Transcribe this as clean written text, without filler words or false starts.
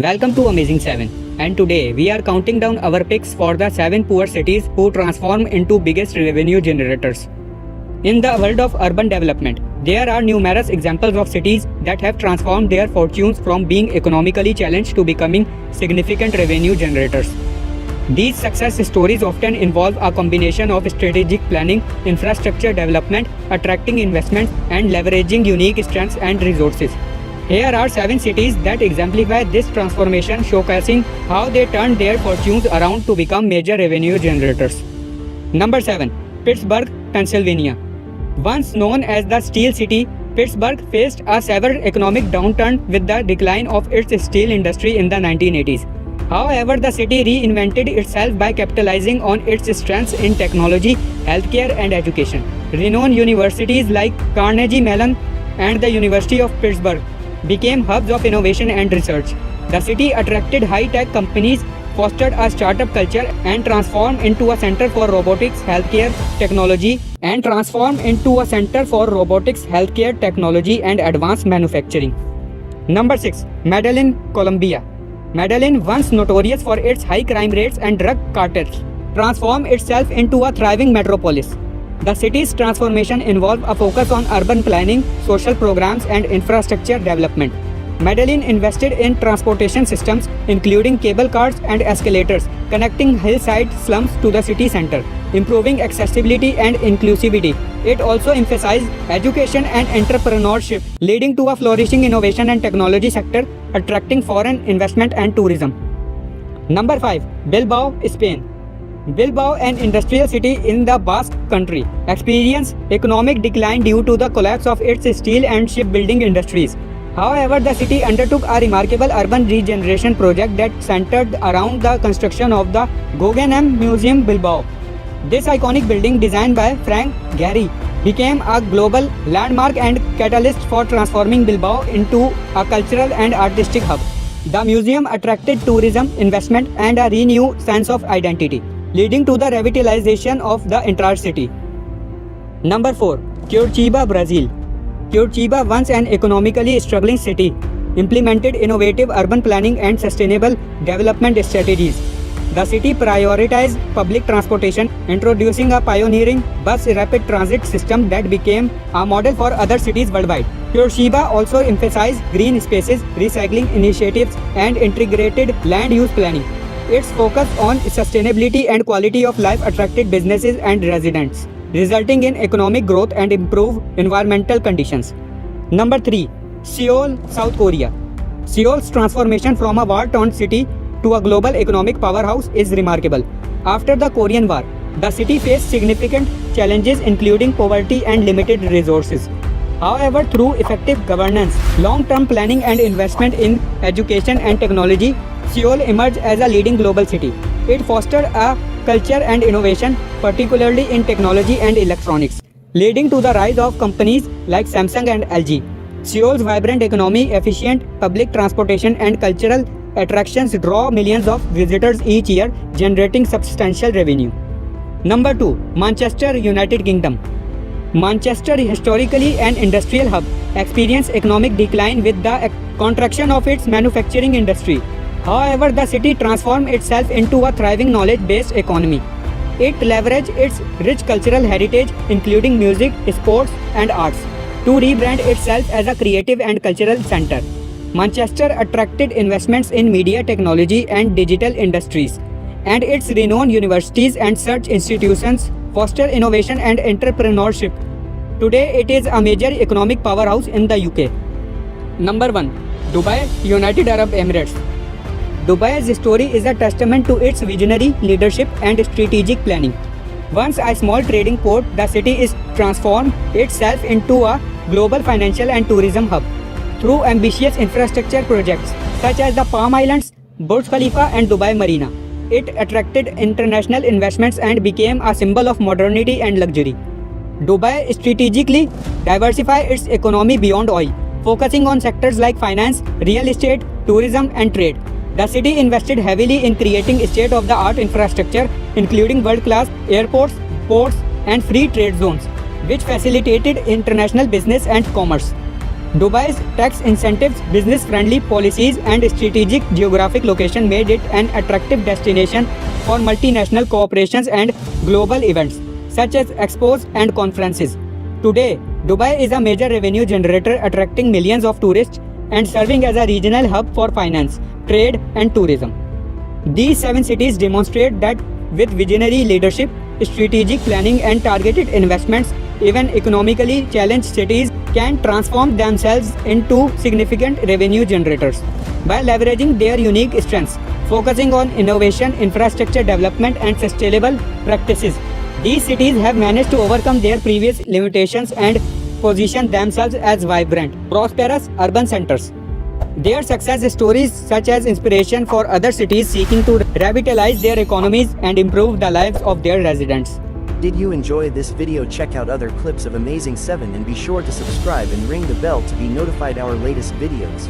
Welcome to Amazing 7. And today we are counting down our picks for the 7 poor cities who transform into biggest revenue generators. In the world of urban development, there are numerous examples of cities that have transformed their fortunes from being economically challenged to becoming significant revenue generators. These success stories often involve a combination of strategic planning, infrastructure development, attracting investments, and leveraging unique strengths and resources. Here are 7 cities that exemplify this transformation, showcasing how they turned their fortunes around to become major revenue generators. Number 7. Pittsburgh, Pennsylvania. Once known as the Steel City, Pittsburgh faced a severe economic downturn with the decline of its steel industry in the 1980s. However, the city reinvented itself by capitalizing on its strengths in technology, healthcare, and education. Renowned universities like Carnegie Mellon and the University of Pittsburgh became hubs of innovation and research. The city attracted high-tech companies, fostered a startup culture, and transformed into a center for robotics, healthcare, technology, and advanced manufacturing. Number 6. Medellin, Colombia. Medellin, once notorious for its high crime rates and drug cartels, transformed itself into a thriving metropolis. The city's transformation involved a focus on urban planning, social programs, and infrastructure development. Medellin invested in transportation systems, including cable cars and escalators, connecting hillside slums to the city center, improving accessibility and inclusivity. It also emphasized education and entrepreneurship, leading to a flourishing innovation and technology sector, attracting foreign investment and tourism. Number 5. Bilbao, Spain. Bilbao, an industrial city in the Basque Country, experienced economic decline due to the collapse of its steel and shipbuilding industries. However, the city undertook a remarkable urban regeneration project that centered around the construction of the Guggenheim Museum Bilbao. This iconic building, designed by Frank Gehry, became a global landmark and catalyst for transforming Bilbao into a cultural and artistic hub. The museum attracted tourism, investment, and a renewed sense of identity, leading to the revitalization of the entire city. Number 4. Curitiba, Brazil. Curitiba, once an economically struggling city, implemented innovative urban planning and sustainable development strategies. The city prioritized public transportation, introducing a pioneering bus rapid transit system that became a model for other cities worldwide. Curitiba also emphasized green spaces, recycling initiatives, and integrated land use planning. Its focus on sustainability and quality of life attracted businesses and residents, resulting in economic growth and improved environmental conditions. Number 3. Seoul, South Korea. Seoul's transformation from a war-torn city to a global economic powerhouse is remarkable. After the Korean War, the city faced significant challenges including poverty and limited resources. However, through effective governance, long-term planning, and investment in education and technology, Seoul emerged as a leading global city. It fostered a culture and innovation, particularly in technology and electronics, leading to the rise of companies like Samsung and LG. Seoul's vibrant economy, efficient public transportation, and cultural attractions draw millions of visitors each year, generating substantial revenue. Number 2. Manchester, United Kingdom. Manchester, historically an industrial hub, experienced economic decline with the contraction of its manufacturing industry. However, the city transformed itself into a thriving knowledge-based economy. It leveraged its rich cultural heritage, including music, sports, and arts, to rebrand itself as a creative and cultural center. Manchester attracted investments in media, technology, and digital industries, and its renowned universities and research institutions foster innovation and entrepreneurship. Today, it is a major economic powerhouse in the UK. Number 1. Dubai, United Arab Emirates. Dubai's story is a testament to its visionary leadership and strategic planning. Once a small trading port, the city is transformed itself into a global financial and tourism hub. Through ambitious infrastructure projects such as the Palm Islands, Burj Khalifa, and Dubai Marina, it attracted international investments and became a symbol of modernity and luxury. Dubai strategically diversified its economy beyond oil, focusing on sectors like finance, real estate, tourism, and trade. The city invested heavily in creating state-of-the-art infrastructure, including world-class airports, ports, and free trade zones, which facilitated international business and commerce. Dubai's tax incentives, business-friendly policies, and strategic geographic location made it an attractive destination for multinational corporations and global events, such as expos and conferences. Today, Dubai is a major revenue generator, attracting millions of tourists and serving as a regional hub for finance, trade, and tourism. These 7 cities demonstrate that with visionary leadership, strategic planning, and targeted investments, even economically challenged cities can transform themselves into significant revenue generators. By leveraging their unique strengths, focusing on innovation, infrastructure development, and sustainable practices, these cities have managed to overcome their previous limitations and position themselves as vibrant, prosperous urban centers. Their success stories such as inspiration for other cities seeking to revitalize their economies and improve the lives of their residents. Did you enjoy this video? Check out other clips of Amazing 7 and be sure to subscribe and ring the bell to be notified our latest videos.